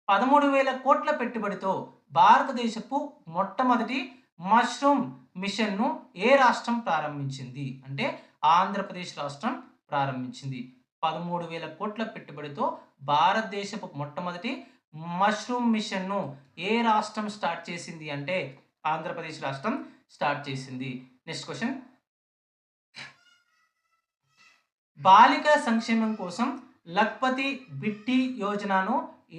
13,000 కోట్ల పెట్టుబడితో భారతదేశపు మొట్టమొదటి మష్రూమ్ మిషన్ను ఏ రాష్ట్రం ప్రారంభించింది అంటే ఆంధ్రప్రదేశ్ రాష్ట్రం ప్రారంభించింది. 13,000 కోట్ల పెట్టుబడితో భారతదేశపు మొట్టమొదటి మష్రూమ్ మిషన్ను ఏ రాష్ట్రం స్టార్ట్ చేసింది అంటే ఆంధ్రప్రదేశ్ రాష్ట్రం స్టార్ట్ చేసింది. నెక్స్ట్ క్వశ్చన్, బాలికల సంక్షేమం కోసం లఖ్పతి బిట్టి యోజనను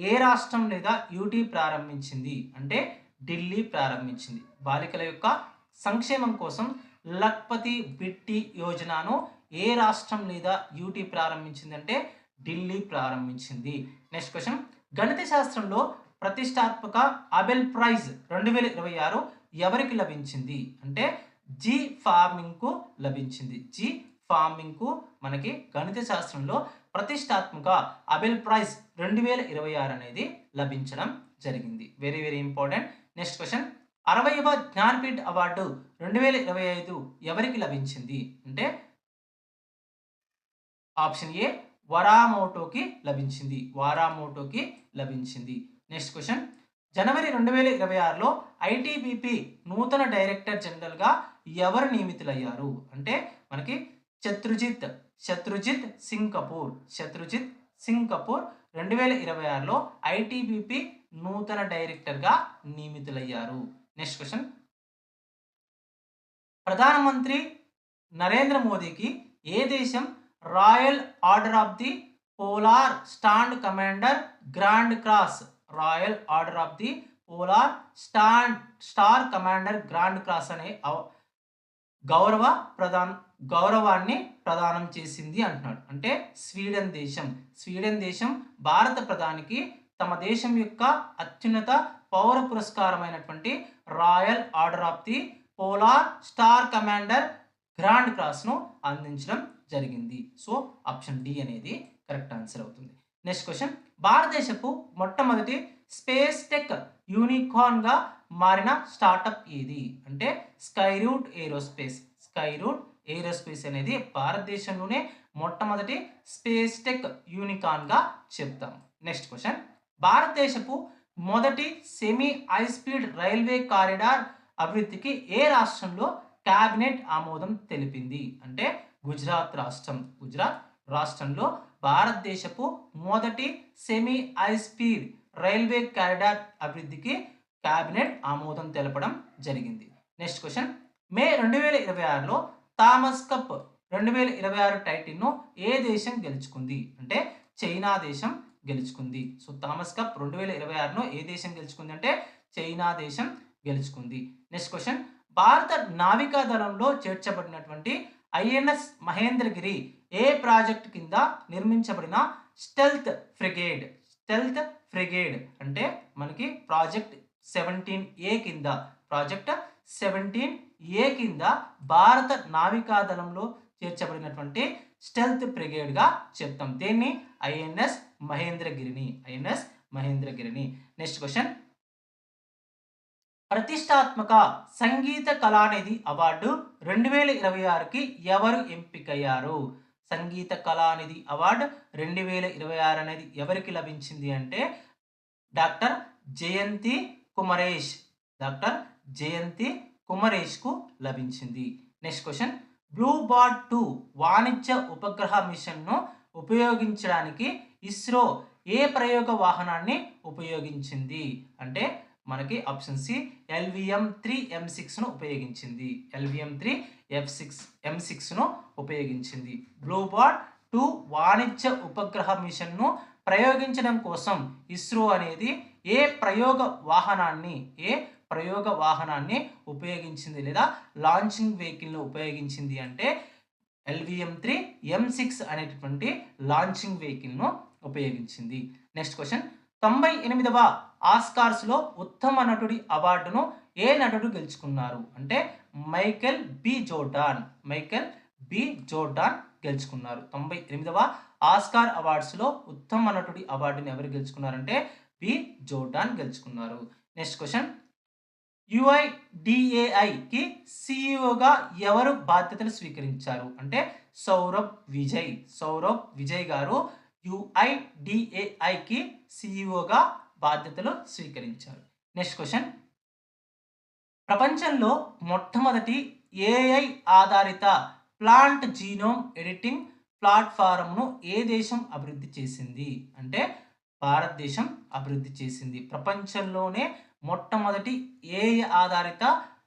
ఏ రాష్ట్రం లేదా యూటీ ప్రారంభించింది అంటే ఢిల్లీ ప్రారంభించింది. బాలికల యొక్క సంక్షేమం కోసం లఖ్పతి బిట్టి యోజనను ఏ రాష్ట్రం లేదా యూటీ ప్రారంభించింది అంటే ఢిల్లీ ప్రారంభించింది. నెక్స్ట్ క్వశ్చన్, గణిత శాస్త్రంలో ప్రతిష్టాత్మక అబెల్ ప్రైజ్ 2026 ఎవరికి లభించింది అంటే జి ఫార్మింగ్కు లభించింది. మనకి గణిత శాస్త్రంలో ప్రతిష్టాత్మక అబెల్ ప్రైజ్ 2026 అనేది లభించడం జరిగింది. Very very important. Next question, 60వ జ్ఞాన్పీఠ్ అవార్డు 2025 ఎవరికి లభించింది అంటే ఆప్షన్ ఏ వరామోటోకి లభించింది. నెక్స్ట్ క్వశ్చన్, జనవరి 2026లో ఐటీబీపీ నూతన డైరెక్టర్ జనరల్గా ఎవరు నియమితులయ్యారు అంటే మనకి శత్రుజిత్ సింగ్ కపూర్ 2026లో ఐటీబీపీ నూతన డైరెక్టర్గా నియమితులయ్యారు. నెక్స్ట్ క్వశ్చన్, ప్రధానమంత్రి నరేంద్ర మోదీకి ఏ దేశం royal order of the polar star commander grand cross అనే గౌరవాన్ని ప్రదానం చేసింది అంటున్నాడు. అంటే స్వీడన్ దేశం భారత ప్రధానికి తమ దేశం యొక్క అత్యున్నత పౌర పురస్కారమైనటువంటి royal order of the polar star commander grand క్రాస్ను అందించడం జరిగింది. సో ఆప్షన్ డి అనేది కరెక్ట్ ఆన్సర్ అవుతుంది. నెక్స్ట్ క్వశ్చన్, భారతదేశపు మొట్టమొదటి స్పేస్ టెక్ యూనికార్న్గా మారిన స్టార్టప్ ఏది అంటే స్కైరూట్ ఏరోస్పేస్ అనేది భారతదేశంలోనే మొట్టమొదటి స్పేస్ టెక్ యూనికార్న్గా చెప్తాం. నెక్స్ట్ క్వశ్చన్, భారతదేశపు మొదటి semi high speed railway corridor అభివృద్ధికి ఏ రాష్ట్రంలో కేబినెట్ ఆమోదం తెలిపింది అంటే గుజరాత్ రాష్ట్రంలో భారతదేశపు మొదటి semi high speed railway corridor అభివృద్ధికి కేబినెట్ ఆమోదం తెలపడం జరిగింది. Next question, May 2026లో Thomas cup 2026 టైటిల్ను ఏ దేశం గెలుచుకుంది అంటే చైనా దేశం గెలుచుకుంది. సో థామస్ కప్ 2026లో ఏ దేశం గెలుచుకుంది అంటే చైనా దేశం గెలుచుకుంది. నెక్స్ట్ క్వశ్చన్, భారత నావికా దళంలో చేర్చబడినటువంటి ఐఎన్ఎస్ మహేంద్రగిరి ఏ ప్రాజెక్ట్ కింద నిర్మించబడిన స్టెల్త్ ఫ్రిగేడ్ అంటే మనకి ప్రాజెక్ట్ 17A కింద భారత నావికా దళంలో చేర్చబడినటువంటి స్టెల్త్ బ్రిగేడ్గా చెప్తాం. దీన్ని ఐఎన్ఎస్ మహేంద్రగిరిని. నెక్స్ట్ క్వశ్చన్, ప్రతిష్టాత్మక సంగీత కళానిధి అవార్డు 2026కి ఎవరు ఎంపికయ్యారు? సంగీత కళానిధి అవార్డు 2026 అనేది ఎవరికి లభించింది అంటే డాక్టర్ జయంతి కుమరేష్కు లభించింది. నెక్స్ట్ క్వశ్చన్, బ్లూబార్డ్ 2 వాణిజ్య ఉపగ్రహ మిషన్ను ఉపయోగించడానికి ఇస్రో ఏ ప్రయోగ వాహనాన్ని ఉపయోగించింది అంటే మనకి ఆప్షన్ సి LVM-3 M6ను ఉపయోగించింది. M6ను ఉపయోగించింది. బ్లూబార్డ్ 2 వాణిజ్య ఉపగ్రహ మిషన్ను ప్రయోగించడం కోసం ఇస్రో అనేది ఏ ప్రయోగ వాహనాన్ని ఉపయోగించింది లేదా లాంచింగ్ వెహికల్ను ఉపయోగించింది అంటే LVM-3 M6 అనేటటువంటి లాంచింగ్ వెహికల్ను ఉపయోగించింది. నెక్స్ట్ క్వశ్చన్, 98వ ఆస్కార్స్లో ఉత్తమ నటుడి అవార్డును ఏ నటుడు గెలుచుకున్నారు అంటే మైకెల్ బి జోర్డాన్ గెలుచుకున్నారు. 98వ ఆస్కార్ అవార్డ్స్లో ఉత్తమ నటుడి అవార్డుని ఎవరు గెలుచుకున్నారంటే బి జోర్డాన్ గెలుచుకున్నారు. నెక్స్ట్ క్వశ్చన్, UIDAIకి సిఇఓగా ఎవరు బాధ్యతలు స్వీకరించారు అంటే సౌరభ్ విజయ్ గారు UIDAIకి సిఇఓగా బాధ్యతలు స్వీకరించారు. నెక్స్ట్ క్వశ్చన్, ప్రపంచంలో మొట్టమొదటి AI ఆధారిత ప్లాంట్ జీనోమ్ ఎడిటింగ్ ప్లాట్ఫారంను ఏ దేశం అభివృద్ధి చేసింది అంటే భారతదేశం అభివృద్ధి చేసింది. ప్రపంచంలోనే మొట్టమొదటి AI ఆధారిత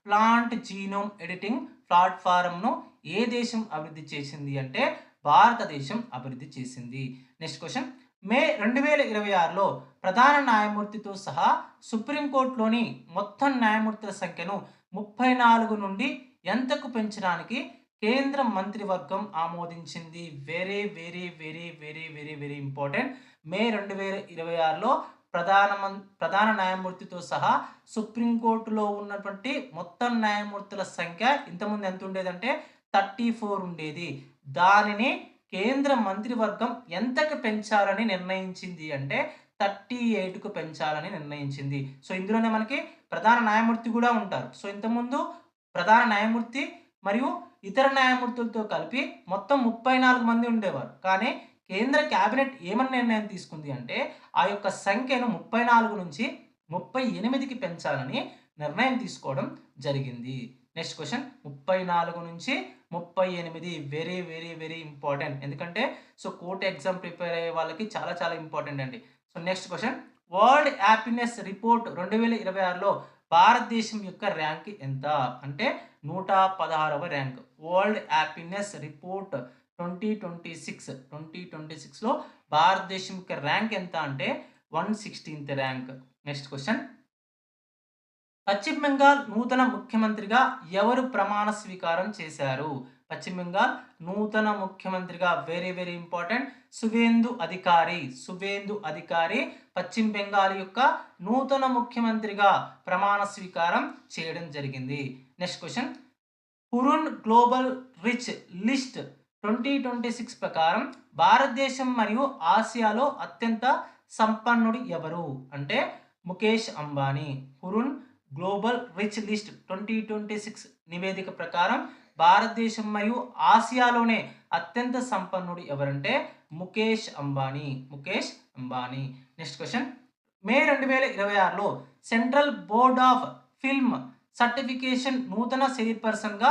ప్లాంట్ జీనోమ్ ఎడిటింగ్ ప్లాట్ఫారంను ఏ దేశం అభివృద్ధి చేసింది అంటే భారతదేశం అభివృద్ధి చేసింది. నెక్స్ట్ క్వశ్చన్, మే 2026లో ప్రధాన న్యాయమూర్తితో సహా సుప్రీంకోర్టులోని మొత్తం న్యాయమూర్తుల సంఖ్యను 34 నుండి ఎంతకు పెంచడానికి కేంద్ర మంత్రివర్గం ఆమోదించింది? Very very very very very very important. May 2026లో ప్రధాన న్యాయమూర్తితో సహా సుప్రీంకోర్టులో ఉన్నటువంటి మొత్తం న్యాయమూర్తుల సంఖ్య ఇంతకుముందు ఎంత ఉండేదంటే 34 ఉండేది. దానిని కేంద్ర మంత్రివర్గం ఎంతకు పెంచాలని నిర్ణయించింది అంటే 38కు పెంచాలని నిర్ణయించింది. సో ఇందులోనే మనకి ప్రధాన న్యాయమూర్తి కూడా ఉంటారు. సో ఇంతకుముందు ప్రధాన న్యాయమూర్తి మరియు ఇతర న్యాయమూర్తులతో కలిపి మొత్తం 34 మంది ఉండేవారు. కానీ కేంద్ర కేబినెట్ ఏమని నిర్ణయం తీసుకుంది అంటే ఆ యొక్క సంఖ్యను 34 నుంచి 38కి పెంచాలని నిర్ణయం తీసుకోవడం జరిగింది. నెక్స్ట్ క్వశ్చన్, 34 నుంచి 38 వెరీ వెరీ వెరీ ఇంపార్టెంట్. ఎందుకంటే సో కోర్ట్ ఎగ్జామ్ ప్రిపేర్ అయ్యే వాళ్ళకి చాలా చాలా ఇంపార్టెంట్ అండి. So next question, world happiness report 2026లో భారతదేశం యొక్క ర్యాంక్ ఎంత అంటే 116వ ర్యాంక్. వరల్డ్ హ్యాపీనెస్ రిపోర్ట్ 2026లో భారతదేశం యొక్క ర్యాంక్ ఎంత అంటే 116th ర్యాంక్. నెక్స్ట్ క్వశ్చన్, పశ్చిమ బెంగాల్ నూతన ముఖ్యమంత్రిగా ఎవరు ప్రమాణ స్వీకారం చేశారు? పశ్చిమ బెంగాల్ నూతన ముఖ్యమంత్రిగా వెరీ వెరీ ఇంపార్టెంట్ సువేందు అధికారి పశ్చిమ బెంగాల్ యొక్క నూతన ముఖ్యమంత్రిగా ప్రమాణ స్వీకారం చేయడం జరిగింది. Next question, Hurun global rich list 2026 ప్రకారం భారతదేశం మరియు ఆసియాలో అత్యంత సంపన్నుడు ఎవరు అంటే Mukesh Ambani. Hurun global rich list 2026 నివేదిక ప్రకారం భారతదేశం మరియు ఆసియాలోనే అత్యంత సంపన్నుడు ఎవరంటే Mukesh Ambani. Next question, May 2026లో central board of film certification నూతన చైర్పర్సన్గా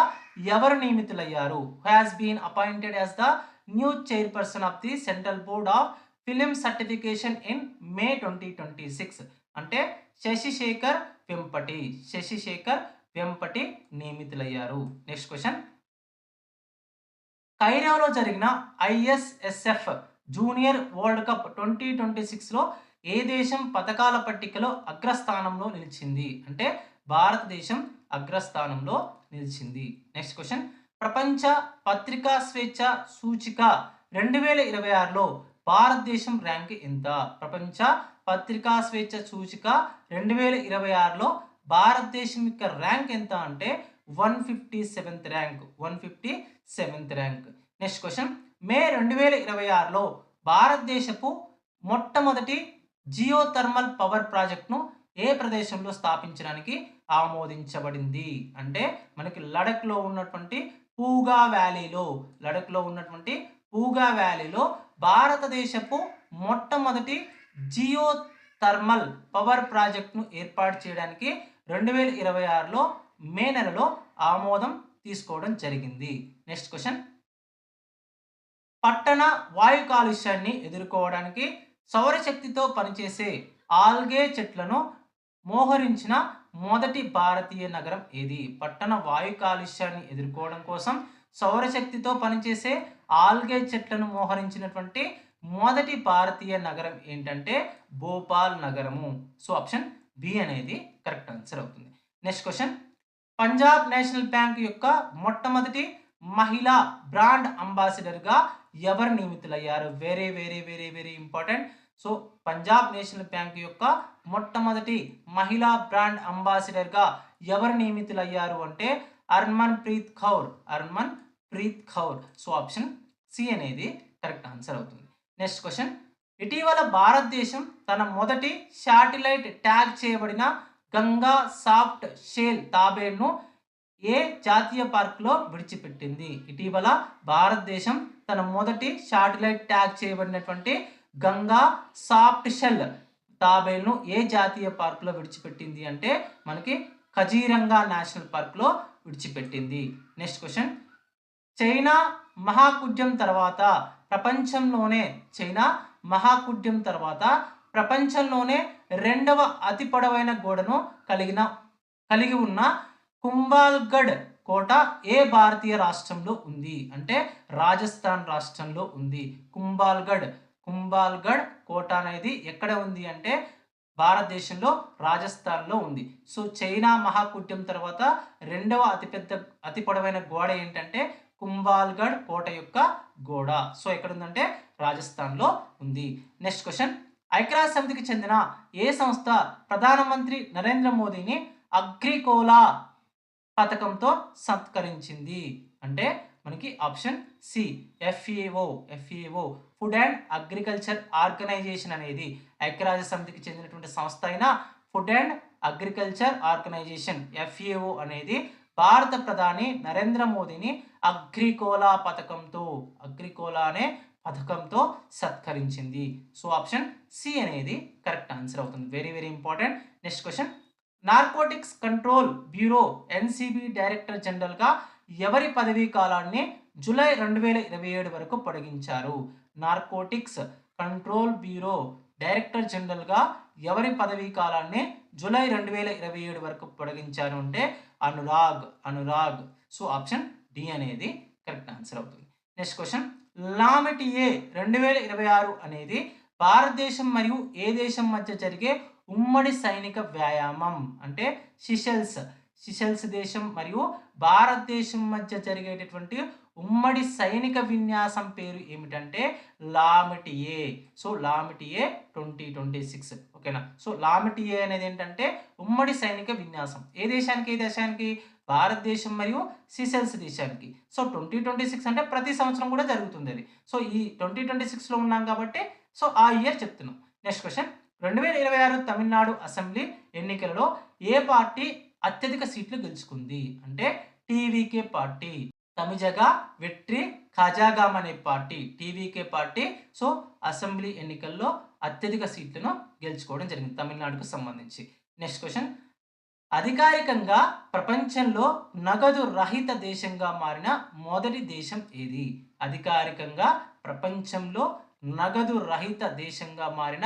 ఎవరు నియమితులయ్యారు? Has been appointed as the new chairperson of the central board of film certification in May 2026. అంటే శశిశేఖర్ వెంపటి నియమితులయ్యారు. నెక్స్ట్ క్వశ్చన్, కైరోలో జరిగిన ISSF జూనియర్ వరల్డ్ కప్ 2026లో ఏ దేశం పతకాల పట్టికలో అగ్రస్థానంలో నిలిచింది? అంటే భారతదేశం అగ్రస్థానంలో నిలిచింది. నెక్స్ట్ క్వశ్చన్, ప్రపంచ పత్రికా స్వేచ్ఛ సూచిక 2026లో భారతదేశం ర్యాంక్ ఎంత? ప్రపంచ పత్రికా స్వేచ్ఛ సూచిక 2026లో భారతదేశం యొక్క ర్యాంక్ ఎంత అంటే 157th rank. Next question, May 2026లో భారతదేశపు మొట్టమొదటి జియోథర్మల్ పవర్ ప్రాజెక్ట్ను ఏ ప్రదేశంలో స్థాపించడానికి ఆమోదించబడింది? అంటే మనకి లడఖ్లో ఉన్నటువంటి పూగా వ్యాలీలో భారతదేశపు మొట్టమొదటి జియోథర్మల్ పవర్ ప్రాజెక్ట్ను ఏర్పాటు చేయడానికి 2026లో మే నెలలో ఆమోదం తీసుకోవడం జరిగింది. నెక్స్ట్ క్వశ్చన్, పట్టణ వాయు కాలుష్యాన్ని ఎదుర్కోవడానికి సౌరశక్తితో పనిచేసే ఆల్గే చెట్లను మోహరించిన మొదటి భారతీయ నగరం ఏది? పట్టణ వాయు కాలుష్యాన్ని ఎదుర్కోవడం కోసం సౌరశక్తితో పనిచేసే ఆల్గే చెట్లను మోహరించినటువంటి మొదటి భారతీయ నగరం ఏంటంటే భోపాల్ నగరము. సో ఆప్షన్ బి అనేది కరెక్ట్ ఆన్సర్ అవుతుంది. Next question, Punjab national bank యొక్క మొట్టమొదటి మహిళా బ్రాండ్ అంబాసిడర్గా ఎవరు నియమితులయ్యారు? Very very very very important. So Punjab national bank యొక్క మొట్టమొదటి మహిళా బ్రాండ్ అంబాసిడర్గా ఎవరు నియమితులయ్యారు అంటే Harmanpreet Kaur. So option C అనేది కరెక్ట్ ఆన్సర్ అవుతుంది. నెక్స్ట్ క్వశ్చన్, ఇటీవల భారతదేశం తన మొదటి శాటిలైట్ ట్యాగ్ చేయబడిన గంగా సాఫ్ట్ షేల్ తాబేళ్లను ఏ జాతీయ పార్కులో విడిచిపెట్టింది? ఇటీవల భారతదేశం తన మొదటి శాటిలైట్ ట్యాగ్ చేయబడినటువంటి గంగా సాఫ్ట్ షెల్ తాబేళ్లను ఏ జాతీయ పార్కులో విడిచిపెట్టింది అంటే మనకి కజీరంగా నేషనల్ పార్క్లో విడిచిపెట్టింది. నెక్స్ట్ క్వశ్చన్, చైనా మహాకుడ్యం తర్వాత ప్రపంచంలోనే రెండవ అతి పొడవైన గోడను కలిగి ఉన్న కుంభల్గఢ్ కోట ఏ భారతీయ రాష్ట్రంలో ఉంది? అంటే రాజస్థాన్ రాష్ట్రంలో ఉంది. కుంభల్గఢ్ కోట అనేది ఎక్కడ ఉంది అంటే భారతదేశంలో రాజస్థాన్లో ఉంది. సో చైనా మహాకుడ్యం తర్వాత రెండవ అతి పొడవైన గోడ ఏంటంటే కుంభల్గఢ్ కోట యొక్క గోడ. సో ఎక్కడ ఉందంటే రాజస్థాన్లో ఉంది. నెక్స్ట్ క్వశ్చన్, ఐక్యరాజ్య సమితికి చెందిన ఏ సంస్థ ప్రధానమంత్రి నరేంద్ర మోదీని అగ్రికోలా పథకంతో సత్కరించింది? అంటే మనకి option C FAO food and agriculture organisation అనేది ఐక్యరాజ్య సమితికి చెందినటువంటి సంస్థ అయిన food and agriculture organisation FAO అనేది భారత ప్రధాని నరేంద్ర మోదీని అగ్రికోలా అనే పథకంతో సత్కరించింది. సో ఆప్షన్ సి అనేది కరెక్ట్ ఆన్సర్ అవుతుంది. Very very important. Next question, narcotics control bureau NCB director జనరల్గా ఎవరి పదవీ కాలాన్ని జూలై 2027 వరకు పొడిగించారు? నార్కోటిక్స్ కంట్రోల్ బ్యూరో డైరెక్టర్ జనరల్గా ఎవరి పదవీ కాలాన్ని జూలై 2027 వరకు పొడిగించారు అంటే అనురాగ్. సో ఆప్షన్ డి అనేది కరెక్ట్ ఆన్సర్ అవుతుంది. నెక్స్ట్ క్వశ్చన్, లామిటియే 2026 అనేది భారతదేశం మరియు ఏ దేశం మధ్య జరిగే ఉమ్మడి సైనిక వ్యాయామం? అంటే సిషెల్స్ దేశం మరియు భారతదేశం మధ్య జరిగేటటువంటి ఉమ్మడి సైనిక విన్యాసం పేరు ఏమిటంటే లామిటియే. సో లామిటియే 2026. ఓకేనా? సో లామిటియే అనేది ఏంటంటే ఉమ్మడి సైనిక విన్యాసం. ఏ దేశానికి? భారతదేశం మరియు సిషెల్స్ దేశానికి. సో 2026 అంటే ప్రతి సంవత్సరం కూడా జరుగుతుంది అది. సో ఈ 2026లో ఉన్నాం కాబట్టి సో ఆ ఇయర్ చెప్తున్నాం. నెక్స్ట్ క్వశ్చన్, 2026 తమిళనాడు అసెంబ్లీ ఎన్నికలలో ఏ పార్టీ అత్యధిక సీట్లు గెలుచుకుంది? అంటే TVK పార్టీ. తమిజగా వెట్రి ఖజాగామ్ అనే party TVK party so assembly ఎన్నికల్లో అత్యధిక సీట్లను గెలుచుకోవడం జరిగింది తమిళనాడుకు సంబంధించి. నెక్స్ట్ క్వశ్చన్, అధికారికంగా ప్రపంచంలో నగదు రహిత దేశంగా మారిన మొదటి దేశం ఏది? అధికారికంగా ప్రపంచంలో నగదు రహిత దేశంగా మారిన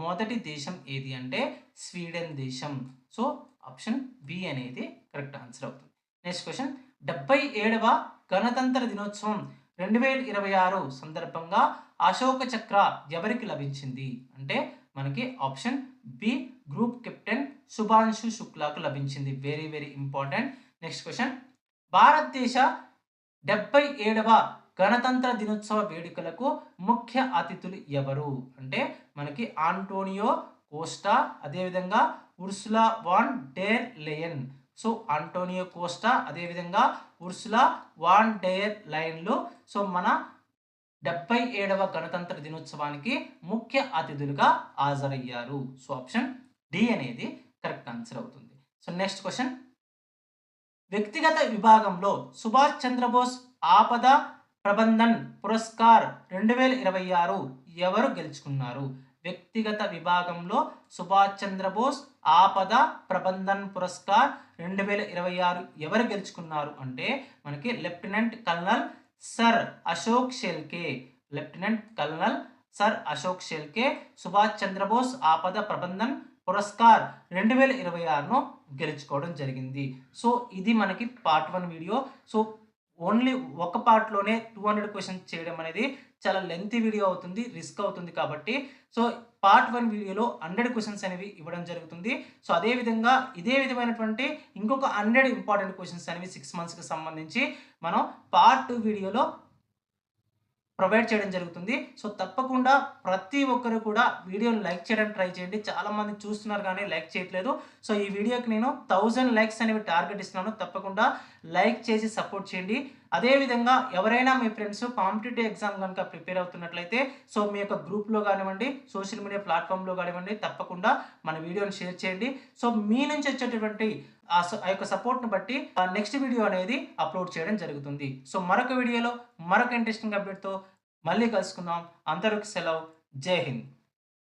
మొదటి దేశం ఏది అంటే స్వీడన్ దేశం. సో ఆప్షన్ బి అనేది కరెక్ట్ ఆన్సర్ అవుతుంది. నెక్స్ట్ క్వశ్చన్, 77వ గణతంత్ర దినోత్సవం 2026 సందర్భంగా అశోక చక్ర ఎవరికి లభించింది అంటే మనకి option B group captain Shubhanshu శుక్లాకు లభించింది. Very very important. Next question, భారతదేశ 77వ గణతంత్ర దినోత్సవ వేడుకలకు ముఖ్య అతిథులు ఎవరు అంటే మనకి ఆంటోనియో కోస్టా, అదేవిధంగా Ursula von der Leyen. So Antonio Costa అదేవిధంగా ఉర్సులా వాన్ డెర్ లయన్లు సో మన 77వ గణతంత్ర దినోత్సవానికి ముఖ్య అతిథులుగా హాజరయ్యారు. సో ఆప్షన్ డి అనేది కరెక్ట్ ఆన్సర్ అవుతుంది. సో నెక్స్ట్ క్వశ్చన్, వ్యక్తిగత విభాగంలో సుభాష్ చంద్రబోస్ ఆపద ప్రబంధన్ పురస్కార్ 2026 ఎవరు గెలుచుకున్నారు? వ్యక్తిగత విభాగంలో సుభాష్ చంద్రబోస్ ఆపద ప్రబంధన్ పురస్కార్ 2026 ఎవరు గెలుచుకున్నారు అంటే మనకి lieutenant colonel sir Ashok Shelke. Lieutenant colonel sir Ashok Shelke Subhash Chandrabose Apada Prabandhan పురస్కార్ 2026ను గెలుచుకోవడం జరిగింది. సో ఇది మనకి పార్ట్ 1 వీడియో. సో ఓన్లీ ఒక పార్ట్లోనే 200 క్వశ్చన్స్ చేయడం అనేది చాలా లెంతీ వీడియో అవుతుంది, రిస్క్ అవుతుంది. కాబట్టి సో పార్ట్ 1 వీడియోలో 100 క్వశ్చన్స్ అనేవి ఇవ్వడం జరుగుతుంది. సో అదేవిధంగా ఇదే విధమైనటువంటి ఇంకొక 100 ఇంపార్టెంట్ క్వశ్చన్స్ అనేవి 6 మంత్స్కి సంబంధించి మనం పార్ట్ 2 వీడియోలో ప్రొవైడ్ చేయడం జరుగుతుంది. సో తప్పకుండా ప్రతి ఒక్కరు కూడా వీడియోని లైక్ చేయడానికి ట్రై చేయండి. చాలామంది చూస్తున్నారు కానీ లైక్ చేయట్లేదు. సో ఈ వీడియోకి నేను 1000 లైక్స్ అనేవి టార్గెట్ ఇస్తున్నాను. తప్పకుండా లైక్ చేసి సపోర్ట్ చేయండి. అదేవిధంగా ఎవరైనా మీ ఫ్రెండ్స్ కాంపిటేటివ్ ఎగ్జామ్ కనుక ప్రిపేర్ అవుతున్నట్లయితే సో మీ యొక్క గ్రూప్లో కానివ్వండి, సోషల్ మీడియా ప్లాట్ఫామ్లో కానివ్వండి, తప్పకుండా మన వీడియోని షేర్ చేయండి. సో మీ నుంచి వచ్చేటటువంటి ఆ యొక్క సపోర్ట్ని బట్టి నెక్స్ట్ వీడియో అనేది అప్లోడ్ చేయడం జరుగుతుంది. సో మరొక వీడియోలో మరొక ఇంట్రెస్టింగ్ అప్డేట్తో మళ్ళీ కలుసుకుందాం. అందరికి సెలవు. జై హింద్.